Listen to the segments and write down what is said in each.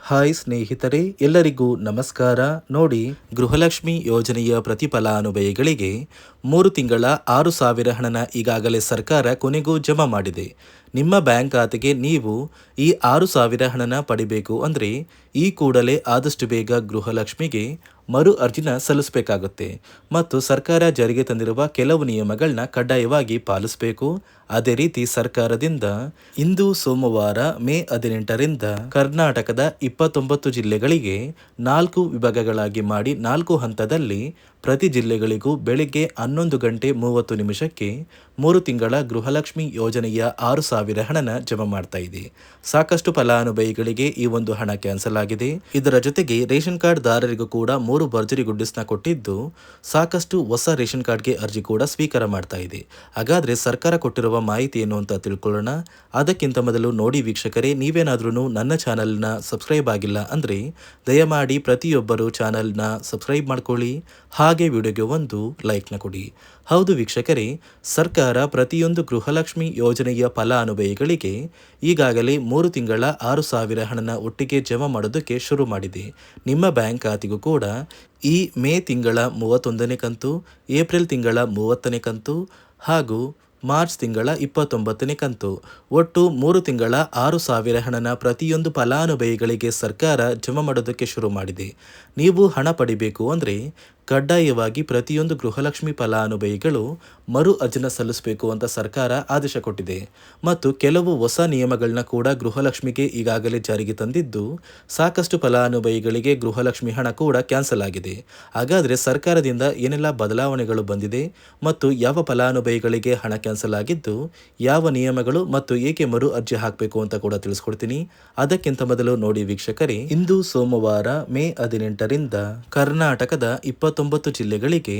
Hi ಸ್ನೇಹಿತರೆ, ಎಲ್ಲರಿಗೂ ನಮಸ್ಕಾರ. ನೋಡಿ, ಗೃಹಲಕ್ಷ್ಮಿ ಯೋಜನೆಯ ಪ್ರತಿಫಲಾನುಭವಿಗಳಿಗೆ 3 ತಿಂಗಳ 6,000 ಹಣನ ಈಗಾಗಲೇ ಸರ್ಕಾರ ಕೊನೆಗೂ ಜಮಾ ಮಾಡಿದೆ. ನಿಮ್ಮ ಬ್ಯಾಂಕ್ ಖಾತೆಗೆ ನೀವು ಈ 6,000 ಹಣನ ಪಡಿಬೇಕು ಅಂದರೆ ಈ ಕೂಡಲೇ ಆದಷ್ಟು ಬೇಗ ಗೃಹಲಕ್ಷ್ಮಿಗೆ ಮರು ಅರ್ಜಿನ ಸಲ್ಲಿಸಬೇಕಾಗುತ್ತೆ ಮತ್ತು ಸರ್ಕಾರ ಜಾರಿಗೆ ತಂದಿರುವ ಕೆಲವು ನಿಯಮಗಳನ್ನ ಕಡ್ಡಾಯವಾಗಿ ಪಾಲಿಸಬೇಕು. ಅದೇ ರೀತಿ ಸರ್ಕಾರದಿಂದ ಇಂದು ಸೋಮವಾರ ಮೇ 18ರಿಂದ ಕರ್ನಾಟಕದ 29 ಜಿಲ್ಲೆಗಳಿಗೆ 4 ವಿಭಾಗಗಳಾಗಿ ಮಾಡಿ 4 ಹಂತದಲ್ಲಿ ಪ್ರತಿ ಜಿಲ್ಲೆಗಳಿಗೂ ಬೆಳಿಗ್ಗೆ 11 ಗಂಟೆ 30 ನಿಮಿಷಕ್ಕೆ 3 ತಿಂಗಳ ಗೃಹಲಕ್ಷ್ಮಿ ಯೋಜನೆಯ 6,000 ಹಣನ ಜಮಾ ಮಾಡ್ತಾ ಇದೆ. ಸಾಕಷ್ಟು ಫಲಾನುಭವಿಗಳಿಗೆ ಈ ಒಂದು ಹಣ ಕ್ಯಾನ್ಸಲ್ ಆಗಿದೆ. ಇದರ ಜೊತೆಗೆ ರೇಷನ್ ಕಾರ್ಡ್ ದಾರರಿಗೂ ಕೂಡ 3 ಭರ್ಜರಿ ಗುಡ್ಡಿಸ್ನ ಕೊಟ್ಟಿದ್ದು ಸಾಕಷ್ಟು ಹೊಸ ರೇಷನ್ ಕಾರ್ಡ್ಗೆ ಅರ್ಜಿ ಕೂಡ ಸ್ವೀಕಾರ ಮಾಡ್ತಾ ಇದೆ. ಹಾಗಾದ್ರೆ ಸರ್ಕಾರ ಕೊಟ್ಟಿರುವ ಮಾಹಿತಿ ಏನು ಅಂತ ತಿಳ್ಕೊಳ್ಳೋಣ. ಅದಕ್ಕಿಂತ ಮೊದಲು ನೋಡಿ ವೀಕ್ಷಕರೇ, ನೀವೇನಾದ್ರೂ ನನ್ನ ಚಾನಲ್ನ ಸಬ್ಸ್ಕ್ರೈಬ್ ಆಗಿಲ್ಲ ಅಂದರೆ ದಯಮಾಡಿ ಪ್ರತಿಯೊಬ್ಬರು ಚಾನಲ್ನ ಸಬ್ಸ್ಕ್ರೈಬ್ ಮಾಡ್ಕೊಳ್ಳಿ, ಹಾಗೆ ವಿಡಿಯೋಗೆ ಒಂದು ಲೈಕ್ನ ಕೊಡಿ. ಹೌದು ವೀಕ್ಷಕರೇ, ಸರ್ಕಾರ ಪ್ರತಿಯೊಂದು ಗೃಹಲಕ್ಷ್ಮಿ ಯೋಜನೆಯ ಫಲಾನುಭವಿಗಳಿಗೆ ಈಗಾಗಲೇ 3 ತಿಂಗಳ 6,000 ಹಣನ ಒಟ್ಟಿಗೆ ಜಮಾ ಮಾಡೋದಕ್ಕೆ ಶುರು ಮಾಡಿದೆ. ನಿಮ್ಮ ಬ್ಯಾಂಕ್ ಖಾತೆಗೂ ಕೂಡ ಈ ಮೇ ತಿಂಗಳ 31ನೇ ಕಂತು, ಏಪ್ರಿಲ್ ತಿಂಗಳ 30ನೇ ಕಂತು ಹಾಗೂ ಮಾರ್ಚ್ ತಿಂಗಳ 29ನೇ ಕಂತು, ಒಟ್ಟು 3 ತಿಂಗಳ 6,000 ಹಣನ ಪ್ರತಿಯೊಂದು ಫಲಾನುಭವಿಗಳಿಗೆ ಸರ್ಕಾರ ಜಮಾ ಮಾಡೋದಕ್ಕೆ ಶುರು ಮಾಡಿದೆ. ನೀವು ಹಣ ಪಡಿಬೇಕು ಅಂದರೆ ಕಡ್ಡಾಯವಾಗಿ ಪ್ರತಿಯೊಂದು ಗೃಹಲಕ್ಷ್ಮಿ ಫಲಾನುಭವಿಗಳು ಮರು ಅರ್ಜಿನ ಸಲ್ಲಿಸಬೇಕು ಅಂತ ಸರ್ಕಾರ ಆದೇಶ ಕೊಟ್ಟಿದೆ ಮತ್ತು ಕೆಲವು ಹೊಸ ನಿಯಮಗಳನ್ನ ಕೂಡ ಗೃಹಲಕ್ಷ್ಮಿಗೆ ಈಗಾಗಲೇ ಜಾರಿಗೆ ತಂದಿದ್ದು ಸಾಕಷ್ಟು ಫಲಾನುಭವಿಗಳಿಗೆ ಗೃಹಲಕ್ಷ್ಮಿ ಹಣ ಕೂಡ ಕ್ಯಾನ್ಸಲ್ ಆಗಿದೆ. ಹಾಗಾದರೆ ಸರ್ಕಾರದಿಂದ ಏನೆಲ್ಲ ಬದಲಾವಣೆಗಳು ಬಂದಿದೆ ಮತ್ತು ಯಾವ ಫಲಾನುಭವಿಗಳಿಗೆ ಹಣ ಕ್ಯಾನ್ಸಲ್ ಆಗಿದ್ದು, ಯಾವ ನಿಯಮಗಳು ಮತ್ತು ಏಕೆ ಮರು ಅರ್ಜಿ ಹಾಕಬೇಕು ಅಂತ ಕೂಡ ತಿಳಿಸ್ಕೊಡ್ತೀನಿ. ಅದಕ್ಕಿಂತ ಮೊದಲು ನೋಡಿ ವೀಕ್ಷಕರೇ, ಇಂದು ಸೋಮವಾರ ಮೇ 18ರಿಂದ ಕರ್ನಾಟಕದ 29 ಜಿಲ್ಲೆಗಳಿಗೆ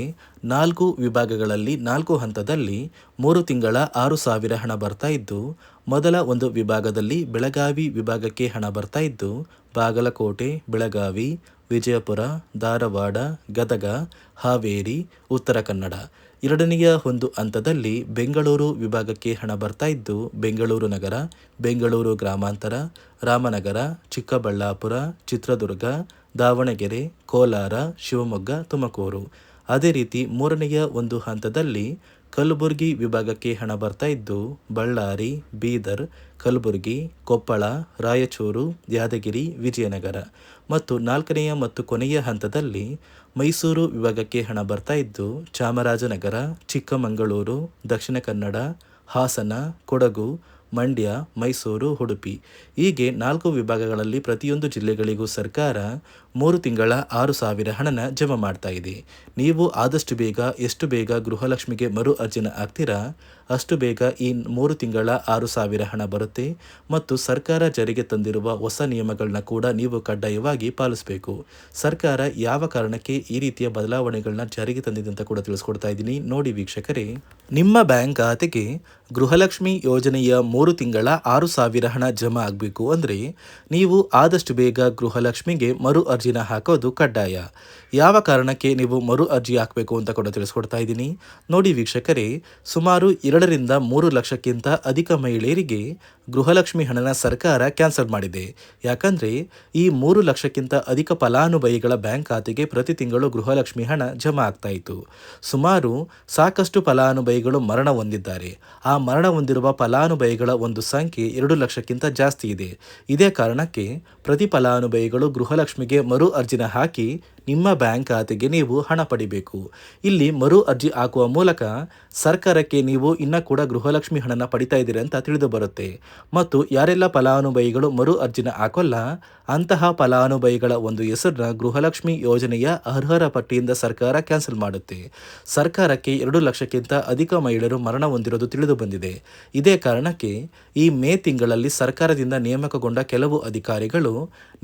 4 ವಿಭಾಗಗಳಲ್ಲಿ 4 ಹಂತದಲ್ಲಿ 3 ತಿಂಗಳ 6,000 ಹಣ ಬರ್ತಾ ಇದ್ದು, ಮೊದಲ ಒಂದು ವಿಭಾಗದಲ್ಲಿ ಬೆಳಗಾವಿ ವಿಭಾಗಕ್ಕೆ ಹಣ ಬರ್ತಾ ಇದ್ದು ಬಾಗಲಕೋಟೆ, ಬೆಳಗಾವಿ, ವಿಜಯಪುರ, ಧಾರವಾಡ, ಗದಗ, ಹಾವೇರಿ, ಉತ್ತರ ಕನ್ನಡ. ಎರಡನೆಯ ಒಂದು ಹಂತದಲ್ಲಿ ಬೆಂಗಳೂರು ವಿಭಾಗಕ್ಕೆ ಹಣ ಬರ್ತಾ ಇದ್ದು ಬೆಂಗಳೂರು ನಗರ, ಬೆಂಗಳೂರು ಗ್ರಾಮಾಂತರ, ರಾಮನಗರ, ಚಿಕ್ಕಬಳ್ಳಾಪುರ, ಚಿತ್ರದುರ್ಗ, ದಾವಣಗೆರೆ, ಕೋಲಾರ, ಶಿವಮೊಗ್ಗ, ತುಮಕೂರು. ಅದೇ ರೀತಿ ಮೂರನೆಯ ಒಂದು ಹಂತದಲ್ಲಿ ಕಲಬುರಗಿ ವಿಭಾಗಕ್ಕೆ ಹಣ ಬರ್ತಾ ಇದ್ದು ಬಳ್ಳಾರಿ, ಬೀದರ್, ಕಲಬುರಗಿ, ಕೊಪ್ಪಳ, ರಾಯಚೂರು, ಯಾದಗಿರಿ, ವಿಜಯನಗರ ಮತ್ತು ನಾಲ್ಕನೆಯ ಮತ್ತು ಕೊನೆಯ ಹಂತದಲ್ಲಿ ಮೈಸೂರು ವಿಭಾಗಕ್ಕೆ ಹಣ ಬರ್ತಾ ಇದ್ದು ಚಾಮರಾಜನಗರ, ಚಿಕ್ಕಮಗಳೂರು, ದಕ್ಷಿಣ ಕನ್ನಡ, ಹಾಸನ, ಕೊಡಗು, ಮಂಡ್ಯ, ಮೈಸೂರು, ಉಡುಪಿ. ಹೀಗೆ 4 ವಿಭಾಗಗಳಲ್ಲಿ ಪ್ರತಿಯೊಂದು ಜಿಲ್ಲೆಗಳಿಗೂ ಸರ್ಕಾರ 3 ತಿಂಗಳ 6,000 ಹಣನ ಜಮಾ ಮಾಡ್ತಾ ಇದೆ. ನೀವು ಆದಷ್ಟು ಬೇಗ ಎಷ್ಟು ಬೇಗ ಗೃಹಲಕ್ಷ್ಮಿಗೆ ಮರು ಅರ್ಜಿನ ಹಾಕ್ತೀರಾ ಅಷ್ಟು ಬೇಗ ಈ 3 ತಿಂಗಳ 6,000 ಹಣ ಬರುತ್ತೆ ಮತ್ತು ಸರ್ಕಾರ ಜಾರಿಗೆ ತಂದಿರುವ ಹೊಸ ನಿಯಮಗಳನ್ನ ಕೂಡ ನೀವು ಕಡ್ಡಾಯವಾಗಿ ಪಾಲಿಸಬೇಕು. ಸರ್ಕಾರ ಯಾವ ಕಾರಣಕ್ಕೆ ಈ ರೀತಿಯ ಬದಲಾವಣೆಗಳನ್ನ ಜಾರಿಗೆ ತಂದಿದೆ ಅಂತ ಕೂಡ ತಿಳಿಸ್ಕೊಡ್ತಾ ಇದ್ದೀನಿ. ನೋಡಿ ವೀಕ್ಷಕರೇ, ನಿಮ್ಮ ಬ್ಯಾಂಕ್ ಖಾತೆಗೆ ಗೃಹಲಕ್ಷ್ಮಿ ಯೋಜನೆಯ 3 ತಿಂಗಳ 6,000 ಹಣ ಜಮಾ ಆಗಬೇಕು ಅಂದರೆ ನೀವು ಆದಷ್ಟು ಬೇಗ ಗೃಹಲಕ್ಷ್ಮಿಗೆ ಮರು ಅರ್ಜಿನ ಹಾಕೋದು ಕಡ್ಡಾಯ. ಯಾವ ಕಾರಣಕ್ಕೆ ನೀವು ಮರು ಅರ್ಜಿ ಹಾಕಬೇಕು ಅಂತ ಕೂಡ ತಿಳಿಸ್ಕೊಡ್ತಾ ಇದ್ದೀನಿ. ನೋಡಿ ವೀಕ್ಷಕರೇ, ಸುಮಾರು 2ರಿಂದ 3 ಲಕ್ಷಕ್ಕಿಂತ ಅಧಿಕ ಮಹಿಳೆಯರಿಗೆ ಗೃಹಲಕ್ಷ್ಮಿ ಹಣನ ಸರ್ಕಾರ ಕ್ಯಾನ್ಸಲ್ ಮಾಡಿದೆ. ಯಾಕಂದರೆ ಈ 3 ಲಕ್ಷಕ್ಕಿಂತ ಅಧಿಕ ಫಲಾನುಭವಿಗಳ ಬ್ಯಾಂಕ್ ಖಾತೆಗೆ ಪ್ರತಿ ತಿಂಗಳು ಗೃಹಲಕ್ಷ್ಮಿ ಹಣ ಜಮಾ ಆಗ್ತಾ ಇತ್ತು. ಸುಮಾರು ಸಾಕಷ್ಟು ಫಲಾನುಭವಿಗಳು ಮರಣ ಹೊಂದಿದ್ದಾರೆ. ಆ ಮರಣ ಹೊಂದಿರುವ ಫಲಾನುಭವಿಗಳ ಒಂದು ಸಂಖ್ಯೆ 2 ಲಕ್ಷಕ್ಕಿಂತ ಜಾಸ್ತಿ ಇದೆ. ಇದೇ ಕಾರಣಕ್ಕೆ ಪ್ರತಿ ಫಲಾನುಭವಿಗಳು ಗೃಹಲಕ್ಷ್ಮಿಗೆ ಮರು ಅರ್ಜಿನ ಹಾಕಿ ನಿಮ್ಮ ಬ್ಯಾಂಕ್ ಖಾತೆಗೆ ನೀವು ಹಣ ಪಡಿಬೇಕು. ಇಲ್ಲಿ ಮರು ಅರ್ಜಿ ಹಾಕುವ ಮೂಲಕ ಸರ್ಕಾರಕ್ಕೆ ನೀವು ಇನ್ನೂ ಕೂಡ ಗೃಹಲಕ್ಷ್ಮಿ ಹಣನ ಪಡಿತಾ ಇದ್ದೀರಿ ಅಂತ ತಿಳಿದು ಬರುತ್ತೆ ಮತ್ತು ಯಾರೆಲ್ಲ ಫಲಾನುಭವಿಗಳು ಮರು ಅರ್ಜಿನ ಹಾಕೋಲ್ಲ ಅಂತಹ ಫಲಾನುಭವಿಗಳ ಒಂದು ಹೆಸರನ್ನ ಗೃಹಲಕ್ಷ್ಮಿ ಯೋಜನೆಯ ಅರ್ಹರ ಪಟ್ಟಿಯಿಂದ ಸರ್ಕಾರ ಕ್ಯಾನ್ಸಲ್ ಮಾಡುತ್ತೆ. ಸರ್ಕಾರಕ್ಕೆ 2 ಲಕ್ಷಕ್ಕಿಂತ ಅಧಿಕ ಮಹಿಳೆಯರು ಮರಣ ಹೊಂದಿರೋದು ತಿಳಿದು ಬಂದಿದೆ. ಇದೇ ಕಾರಣಕ್ಕೆ ಈ ಮೇ ತಿಂಗಳಲ್ಲಿ ಸರ್ಕಾರದಿಂದ ನೇಮಕಗೊಂಡ ಕೆಲವು ಅಧಿಕಾರಿಗಳು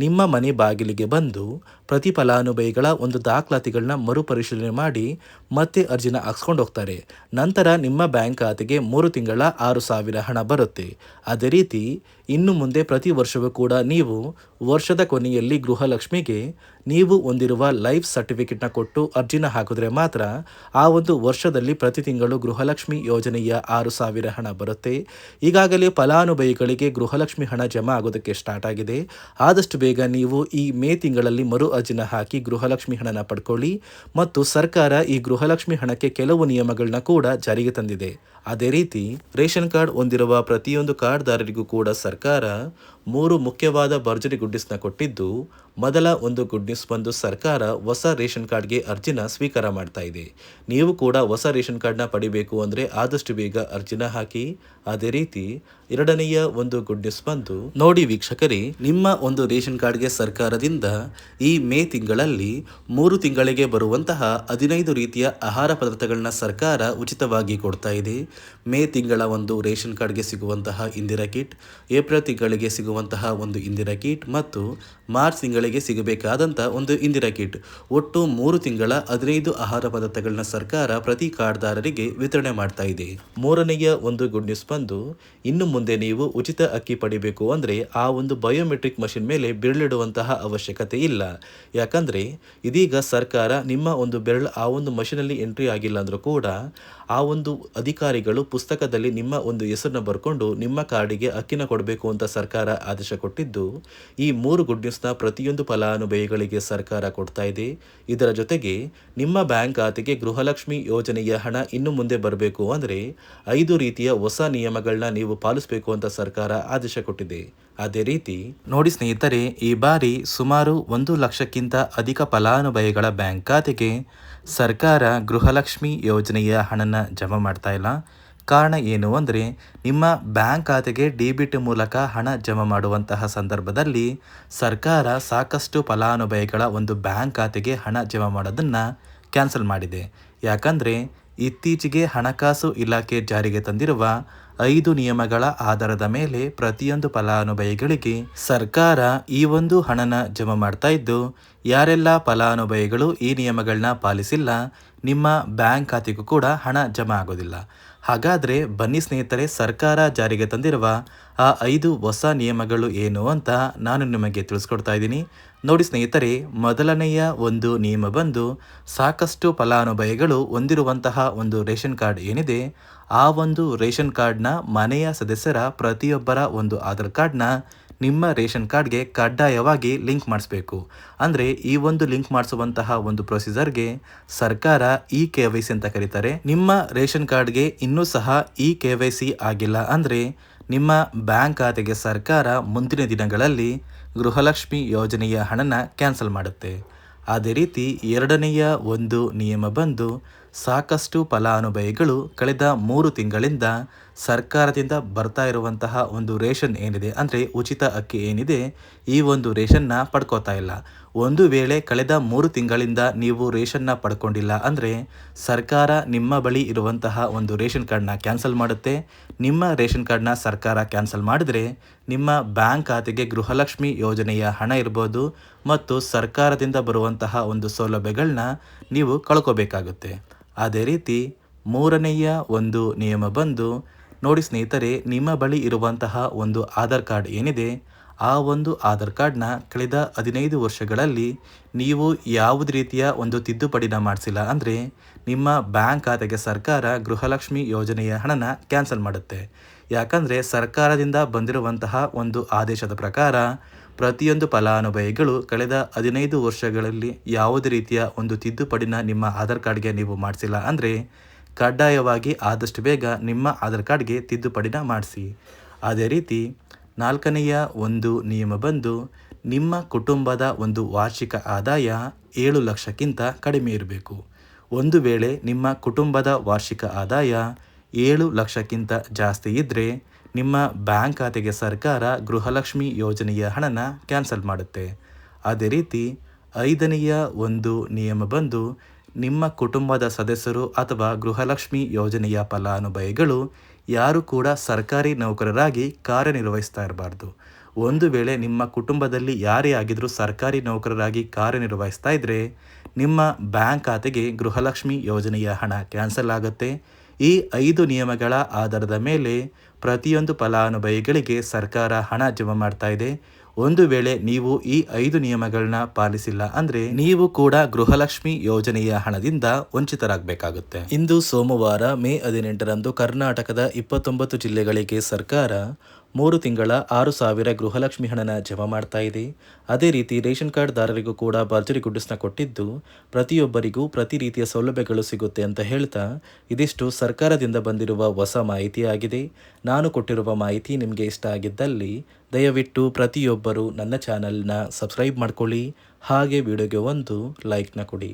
ನಿಮ್ಮ ಮನೆ ಬಾಗಿಲಿಗೆ ಬಂದು ಪ್ರತಿ ಫಲಾನುಭವಿಗಳ ಒಂದು ದಾಖಲಾತಿಗಳನ್ನ ಮರುಪರಿಶೀಲನೆ ಮಾಡಿ ಮತ್ತೆ ಅರ್ಜಿನ ಹಾಕ್ಸ್ಕೊಂಡು ಹೋಗ್ತಾರೆ. ನಂತರ ನಿಮ್ಮ ಬ್ಯಾಂಕ್ ಖಾತೆಗೆ 3 ತಿಂಗಳ 6,000 ಹಣ ಬರುತ್ತೆ. ಅದೇ ರೀತಿ ಇನ್ನು ಮುಂದೆ ಪ್ರತಿ ವರ್ಷವೂ ಕೂಡ ನೀವು ವರ್ಷದ ಕೊನೆಯಲ್ಲಿ ಗೃಹಲಕ್ಷ್ಮಿಗೆ ನೀವು ಹೊಂದಿರುವ ಲೈಫ್ ಸರ್ಟಿಫಿಕೇಟ್ನ ಕೊಟ್ಟು ಅರ್ಜಿನ ಹಾಕಿದ್ರೆ ಮಾತ್ರ ಆ ಒಂದು ವರ್ಷದಲ್ಲಿ ಪ್ರತಿ ತಿಂಗಳು ಗೃಹಲಕ್ಷ್ಮಿ ಯೋಜನೆಯ 6,000 ಹಣ ಬರುತ್ತೆ. ಈಗಾಗಲೇ ಫಲಾನುಭವಿಗಳಿಗೆ ಗೃಹಲಕ್ಷ್ಮಿ ಹಣ ಜಮಾ ಆಗೋದಕ್ಕೆ ಸ್ಟಾರ್ಟ್ ಆಗಿದೆ. ಆದಷ್ಟು ಬೇಗ ನೀವು ಈ ಮೇ ತಿಂಗಳಲ್ಲಿ ಮರು ಅರ್ಜಿನ ಹಾಕಿ ಗೃಹಲಕ್ಷ್ಮಿ ಹಣನ ಪಡ್ಕೊಳ್ಳಿ. ಮತ್ತು ಸರ್ಕಾರ ಈ ಗೃಹಲಕ್ಷ್ಮಿ ಹಣಕ್ಕೆ ಕೆಲವು ನಿಯಮಗಳನ್ನ ಕೂಡ ಜಾರಿಗೆ ತಂದಿದೆ. ಅದೇ ರೀತಿ ರೇಷನ್ ಕಾರ್ಡ್ ಹೊಂದಿರುವ ಪ್ರತಿಯೊಂದು ಕಾರ್ಡ್ದಾರರಿಗೂ ಕೂಡ ಸರ್ಕಾರ 3 ಮುಖ್ಯವಾದ ಭರ್ಜರಿ ಗುಡ್ ನ್ಯೂಸ್ನ ಕೊಟ್ಟಿದ್ದು, ಮೊದಲ ಒಂದು ಗುಡ್ ನ್ಯೂಸ್ ಬಂದು ಸರ್ಕಾರ ಹೊಸ ರೇಷನ್ ಕಾರ್ಡ್ಗೆ ಅರ್ಜಿನ ಸ್ವೀಕಾರ ಮಾಡ್ತಾ ಇದೆ. ನೀವು ಕೂಡ ಹೊಸ ರೇಷನ್ ಕಾರ್ಡ್ನ ಪಡಿಬೇಕು ಅಂದರೆ ಆದಷ್ಟು ಬೇಗ ಅರ್ಜಿನ ಹಾಕಿ. ಅದೇ ರೀತಿ ಎರಡನೆಯ ಒಂದು ಗುಡ್ ನ್ಯೂಸ್ ಬಂದು ನೋಡಿ ವೀಕ್ಷಕರೇ, ನಿಮ್ಮ ಒಂದು ರೇಷನ್ ಕಾರ್ಡ್ಗೆ ಸರ್ಕಾರದಿಂದ ಈ ಮೇ ತಿಂಗಳಲ್ಲಿ 3 ತಿಂಗಳಿಗೆ ಬರುವಂತಹ 15 ರೀತಿಯ ಆಹಾರ ಪದಾರ್ಥಗಳನ್ನ ಸರ್ಕಾರ ಉಚಿತವಾಗಿ ಕೊಡ್ತಾ ಇದೆ. ಮೇ ತಿಂಗಳ ಒಂದು ರೇಷನ್ ಕಾರ್ಡ್ಗೆ ಸಿಗುವಂತಹ ಇಂದಿರಾ ಕಿಟ್, ಏಪ್ರಿಲ್ ತಿಂಗಳಿಗೆ ಸಿಗುವಂತಹ ಒಂದು ಇಂದಿರಾ ಕಿಟ್ ಮತ್ತು ಮಾರ್ಚ್ ತಿಂಗಳಿಗೆ ಸಿಗಬೇಕಾದಂಥ ಒಂದು ಇಂದಿರಾ ಕಿಟ್, ಒಟ್ಟು 3 ತಿಂಗಳ 15 ಆಹಾರ ಪದಾರ್ಥಗಳನ್ನ ಸರ್ಕಾರ ಪ್ರತಿ ಕಾರ್ಡ್ದಾರರಿಗೆ ವಿತರಣೆ ಮಾಡ್ತಾ ಇದೆ. ಮೂರನೆಯ ಒಂದು ಗುಡ್ ನ್ಯೂಸ್ ಬಂದು, ಇನ್ನು ಮುಂದೆ ನೀವು ಉಚಿತ ಅಕ್ಕಿ ಪಡಿಬೇಕು ಅಂದರೆ ಆ ಒಂದು ಬಯೋಮೆಟ್ರಿಕ್ ಮಷಿನ್ ಮೇಲೆ ಬೆರಳಿಡುವಂತಹ ಅವಶ್ಯಕತೆ ಇಲ್ಲ. ಯಾಕಂದರೆ ಇದೀಗ ಸರ್ಕಾರ ನಿಮ್ಮ ಒಂದು ಬೆರಳು ಆ ಒಂದು ಮಷಿನಲ್ಲಿ ಎಂಟ್ರಿ ಆಗಿಲ್ಲ ಅಂದರೂ ಕೂಡ ಆ ಒಂದು ಅಧಿಕಾರಿಗಳು ಪುಸ್ತಕದಲ್ಲಿ ನಿಮ್ಮ ಒಂದು ಹೆಸರನ್ನ ಬರ್ಕೊಂಡು ನಿಮ್ಮ ಕಾರ್ಡಿಗೆ ಅಕ್ಕಿನ ಕೊಡಬೇಕು ಅಂತ ಸರ್ಕಾರ ಆದೇಶ ಕೊಟ್ಟಿದ್ದು, ಈ 3 ಗುಡ್ ನ್ಯೂಸ್ನ ಪ್ರತಿಯೊಂದು ಫಲಾನುಭವಿಗಳಿಗೆ ಸರ್ಕಾರ ಕೊಡ್ತಾ ಇದೆ. ಇದರ ಜೊತೆಗೆ ನಿಮ್ಮ ಬ್ಯಾಂಕ್ ಖಾತೆಗೆ ಗೃಹಲಕ್ಷ್ಮಿ ಯೋಜನೆಯ ಹಣ ಇನ್ನು ಮುಂದೆ ಬರಬೇಕು ಅಂದರೆ 5 ರೀತಿಯ ಹೊಸ ನಿಯಮಗಳನ್ನ ನೀವು ಪಾಲಿಸಬೇಕು ಅಂತ ಸರ್ಕಾರ ಆದೇಶ ಕೊಟ್ಟಿದೆ. ಅದೇ ರೀತಿ ನೋಡಿ ಸ್ನೇಹಿತರೆ, ಈ ಬಾರಿ ಸುಮಾರು 1 ಲಕ್ಷಕ್ಕಿಂತ ಅಧಿಕ ಫಲಾನುಭವಿಗಳ ಬ್ಯಾಂಕ್ ಖಾತೆಗೆ ಸರ್ಕಾರ ಗೃಹಲಕ್ಷ್ಮಿ ಯೋಜನೆಯ ಹಣನ ಜಮಾ ಮಾಡ್ತಾ ಇಲ್ಲ. ಕಾರಣ ಏನು ಅಂದರೆ, ನಿಮ್ಮ ಬ್ಯಾಂಕ್ ಖಾತೆಗೆ ಡೆಬಿಟ್ ಮೂಲಕ ಹಣ ಜಮಾ ಮಾಡುವಂತಹ ಸಂದರ್ಭದಲ್ಲಿ ಸರ್ಕಾರ ಸಾಕಷ್ಟು ಫಲಾನುಭವಿಗಳ ಒಂದು ಬ್ಯಾಂಕ್ ಖಾತೆಗೆ ಹಣ ಜಮಾ ಮಾಡೋದನ್ನು ಕ್ಯಾನ್ಸಲ್ ಮಾಡಿದೆ. ಯಾಕಂದರೆ ಇತ್ತೀಚೆಗೆ ಹಣಕಾಸು ಇಲಾಖೆ ಜಾರಿಗೆ ತಂದಿರುವ 5 ನಿಯಮಗಳ ಆಧಾರದ ಮೇಲೆ ಪ್ರತಿಯೊಂದು ಫಲಾನುಭವಿಗಳಿಗೆ ಸರ್ಕಾರ ಈ ಒಂದು ಹಣನ ಜಮಾ ಮಾಡ್ತಾ ಇದ್ದು, ಯಾರೆಲ್ಲ ಫಲಾನುಭವಿಗಳು ಈ ನಿಯಮಗಳನ್ನ ಪಾಲಿಸಿಲ್ಲ ನಿಮ್ಮ ಬ್ಯಾಂಕ್ ಖಾತೆಗೂ ಕೂಡ ಹಣ ಜಮಾ ಆಗೋದಿಲ್ಲ. ಹಾಗಾದರೆ ಬನ್ನಿ ಸ್ನೇಹಿತರೆ, ಸರ್ಕಾರ ಜಾರಿಗೆ ತಂದಿರುವ ಆ 5 ಹೊಸ ನಿಯಮಗಳು ಏನು ಅಂತ ನಾನು ನಿಮಗೆ ತಿಳಿಸ್ಕೊಡ್ತಾ ಇದ್ದೀನಿ. ನೋಡಿ ಸ್ನೇಹಿತರೆ, ಮೊದಲನೆಯ ಒಂದು ನಿಯಮ ಬಂದು, ಸಾಕಷ್ಟು ಫಲಾನುಭವಿಗಳು ಹೊಂದಿರುವಂತಹ ಒಂದು ರೇಷನ್ ಕಾರ್ಡ್ ಏನಿದೆ ಆ ಒಂದು ರೇಷನ್ ಕಾರ್ಡ್ನ ಮನೆಯ ಸದಸ್ಯರ ಪ್ರತಿಯೊಬ್ಬರ ಒಂದು ಆಧಾರ್ ಕಾರ್ಡ್ನ ನಿಮ್ಮ ರೇಷನ್ ಕಾರ್ಡ್ಗೆ ಕಡ್ಡಾಯವಾಗಿ ಲಿಂಕ್ ಮಾಡಿಸ್ಬೇಕು. ಅಂದರೆ ಈ ಒಂದು ಲಿಂಕ್ ಮಾಡಿಸುವಂತಹ ಒಂದು ಪ್ರೊಸೀಜರ್ಗೆ ಸರ್ಕಾರ KYC ಅಂತ ಕರೀತಾರೆ. ನಿಮ್ಮ ರೇಷನ್ ಕಾರ್ಡ್ಗೆ ಇನ್ನೂ ಸಹ KYC ಆಗಿಲ್ಲ ಅಂದರೆ ನಿಮ್ಮ ಬ್ಯಾಂಕ್ ಖಾತೆಗೆ ಸರ್ಕಾರ ಮುಂದಿನ ದಿನಗಳಲ್ಲಿ ಗೃಹಲಕ್ಷ್ಮಿ ಯೋಜನೆಯ ಹಣನ ಕ್ಯಾನ್ಸಲ್ ಮಾಡುತ್ತೆ. ಅದೇ ರೀತಿ ಎರಡನೆಯ ಒಂದು ನಿಯಮ ಬಂದು, ಸಾಕಷ್ಟು ಫಲಾನುಭವಿಗಳು ಕಳೆದ 3 ತಿಂಗಳಿಂದ ಸರ್ಕಾರದಿಂದ ಬರ್ತಾ ಇರುವಂತಹ ಒಂದು ರೇಷನ್ ಏನಿದೆ ಅಂದರೆ ಉಚಿತ ಅಕ್ಕಿ ಏನಿದೆ ಈ ಒಂದು ರೇಷನ್ನ ಪಡ್ಕೋತಾ ಇಲ್ಲ. ಒಂದು ವೇಳೆ ಕಳೆದ 3 ತಿಂಗಳಿಂದ ನೀವು ರೇಷನ್ನ ಪಡ್ಕೊಂಡಿಲ್ಲ ಅಂದರೆ ಸರ್ಕಾರ ನಿಮ್ಮ ಬಳಿ ಇರುವಂತಹ ಒಂದು ರೇಷನ್ ಕಾರ್ಡ್ನ ಕ್ಯಾನ್ಸಲ್ ಮಾಡುತ್ತೆ. ನಿಮ್ಮ ರೇಷನ್ ಕಾರ್ಡ್ನ ಸರ್ಕಾರ ಕ್ಯಾನ್ಸಲ್ ಮಾಡಿದ್ರೆ ನಿಮ್ಮ ಬ್ಯಾಂಕ್ ಖಾತೆಗೆ ಗೃಹಲಕ್ಷ್ಮಿ ಯೋಜನೆಯ ಹಣ ಇರ್ಬೋದು ಮತ್ತು ಸರ್ಕಾರದಿಂದ ಬರುವಂತಹ ಒಂದು ಸೌಲಭ್ಯಗಳನ್ನ ನೀವು ಕಳ್ಕೋಬೇಕಾಗುತ್ತೆ. ಅದೇ ರೀತಿ ಮೂರನೆಯ ಒಂದು ನಿಯಮ ಬಂದು, ನೋಡಿ ಸ್ನೇಹಿತರೆ, ನಿಮ್ಮ ಬಳಿ ಇರುವಂತಹ ಒಂದು ಆಧಾರ್ ಕಾರ್ಡ್ ಏನಿದೆ ಆ ಒಂದು ಆಧಾರ್ ಕಾರ್ಡ್ನ ಕಳೆದ 15 ವರ್ಷಗಳಲ್ಲಿ ನೀವು ಯಾವುದೇ ರೀತಿಯ ಒಂದು ತಿದ್ದುಪಡಿನ ಮಾಡಿಸಿಲ್ಲ ಅಂದರೆ ನಿಮ್ಮ ಬ್ಯಾಂಕ್ ಖಾತೆಗೆ ಸರ್ಕಾರ ಗೃಹಲಕ್ಷ್ಮಿ ಯೋಜನೆಯ ಹಣನ ಕ್ಯಾನ್ಸಲ್ ಮಾಡುತ್ತೆ. ಯಾಕಂದರೆ ಸರ್ಕಾರದಿಂದ ಬಂದಿರುವಂತಹ ಒಂದು ಆದೇಶದ ಪ್ರಕಾರ ಪ್ರತಿಯೊಂದು ಫಲಾನುಭವಿಗಳು ಕಳೆದ 15 ವರ್ಷಗಳಲ್ಲಿ ಯಾವುದೇ ರೀತಿಯ ಒಂದು ತಿದ್ದುಪಡಿನ ನಿಮ್ಮ ಆಧಾರ್ ಕಾರ್ಡ್ಗೆ ನೀವು ಮಾಡಿಸಿಲ್ಲ ಅಂದರೆ ಕಡ್ಡಾಯವಾಗಿ ಆದಷ್ಟು ಬೇಗ ನಿಮ್ಮ ಆಧಾರ್ ಕಾರ್ಡ್ಗೆ ತಿದ್ದುಪಡಿನ ಮಾಡಿಸಿ. ಅದೇ ರೀತಿ ನಾಲ್ಕನೆಯ ಒಂದು ನಿಯಮ ಬಂದು, ನಿಮ್ಮ ಕುಟುಂಬದ ಒಂದು ವಾರ್ಷಿಕ ಆದಾಯ 7 ಲಕ್ಷಕ್ಕಿಂತ ಕಡಿಮೆ ಇರಬೇಕು. ಒಂದು ವೇಳೆ ನಿಮ್ಮ ಕುಟುಂಬದ ವಾರ್ಷಿಕ ಆದಾಯ 7 ಲಕ್ಷಕ್ಕಿಂತ ಜಾಸ್ತಿ ಇದ್ದರೆ ನಿಮ್ಮ ಬ್ಯಾಂಕ್ ಖಾತೆಗೆ ಸರ್ಕಾರ ಗೃಹಲಕ್ಷ್ಮಿ ಯೋಜನೆಯ ಹಣನ ಕ್ಯಾನ್ಸಲ್ ಮಾಡುತ್ತೆ. ಅದೇ ರೀತಿ ಐದನೆಯ ಒಂದು ನಿಯಮ ಬಂದು, ನಿಮ್ಮ ಕುಟುಂಬದ ಸದಸ್ಯರು ಅಥವಾ ಗೃಹಲಕ್ಷ್ಮಿ ಯೋಜನೆಯ ಫಲಾನುಭವಿಗಳು ಯಾರು ಕೂಡ ಸರ್ಕಾರಿ ನೌಕರರಾಗಿ ಕಾರ್ಯನಿರ್ವಹಿಸ್ತಾ ಇರಬಾರ್ದು. ಒಂದು ವೇಳೆ ನಿಮ್ಮ ಕುಟುಂಬದಲ್ಲಿ ಯಾರೇ ಆಗಿದ್ರೂ ಸರ್ಕಾರಿ ನೌಕರರಾಗಿ ಕಾರ್ಯನಿರ್ವಹಿಸ್ತಾ ಇದ್ದರೆ ನಿಮ್ಮ ಬ್ಯಾಂಕ್ ಖಾತೆಗೆ ಗೃಹಲಕ್ಷ್ಮಿ ಯೋಜನೆಯ ಹಣ ಕ್ಯಾನ್ಸಲ್ ಆಗುತ್ತೆ. ಈ 5 ನಿಯಮಗಳ ಆಧಾರದ ಮೇಲೆ ಪ್ರತಿಯೊಂದು ಫಲಾನುಭವಿಗಳಿಗೆ ಸರ್ಕಾರ ಹಣ ಜಮಾ ಮಾಡ್ತಾ ಇದೆ. ಒಂದು ವೇಳೆ ನೀವು ಈ 5 ನಿಯಮಗಳನ್ನ ಪಾಲಿಸಿಲ್ಲ ಅಂದ್ರೆ ನೀವು ಕೂಡ ಗೃಹಲಕ್ಷ್ಮಿ ಯೋಜನೆಯ ಹಣದಿಂದ ವಂಚಿತರಾಗಬೇಕಾಗುತ್ತೆ. ಇಂದು ಸೋಮವಾರ ಮೇ 18ರಂದು ಕರ್ನಾಟಕದ 29 ಜಿಲ್ಲೆಗಳಿಗೆ ಸರ್ಕಾರ 3 ತಿಂಗಳ 6,000 ಗೃಹಲಕ್ಷ್ಮಿ ಹಣನ ಜಮಾ ಮಾಡ್ತಾ ಇದೆ. ಅದೇ ರೀತಿ ರೇಷನ್ ಕಾರ್ಡ್ ದಾರರಿಗೂ ಕೂಡ ಭರ್ಜರಿ ಗುಡ್ಡಿಸ್ನ ಕೊಟ್ಟಿದ್ದು ಪ್ರತಿಯೊಬ್ಬರಿಗೂ ಪ್ರತಿ ರೀತಿಯ ಸೌಲಭ್ಯಗಳು ಸಿಗುತ್ತೆ ಅಂತ ಹೇಳ್ತಾ ಇದಿಷ್ಟು ಸರ್ಕಾರದಿಂದ ಬಂದಿರುವ ಹೊಸ ಮಾಹಿತಿಯಾಗಿದೆ. ನಾನು ಕೊಟ್ಟಿರುವ ಮಾಹಿತಿ ನಿಮಗೆ ಇಷ್ಟ ಆಗಿದ್ದಲ್ಲಿ ದಯವಿಟ್ಟು ಪ್ರತಿಯೊಬ್ಬರು ನನ್ನ ಚಾನಲ್ನ ಸಬ್ಸ್ಕ್ರೈಬ್ ಮಾಡ್ಕೊಳ್ಳಿ, ಹಾಗೆ ವಿಡಿಯೋಗೆ ಒಂದು ಲೈಕ್ನ ಕೊಡಿ.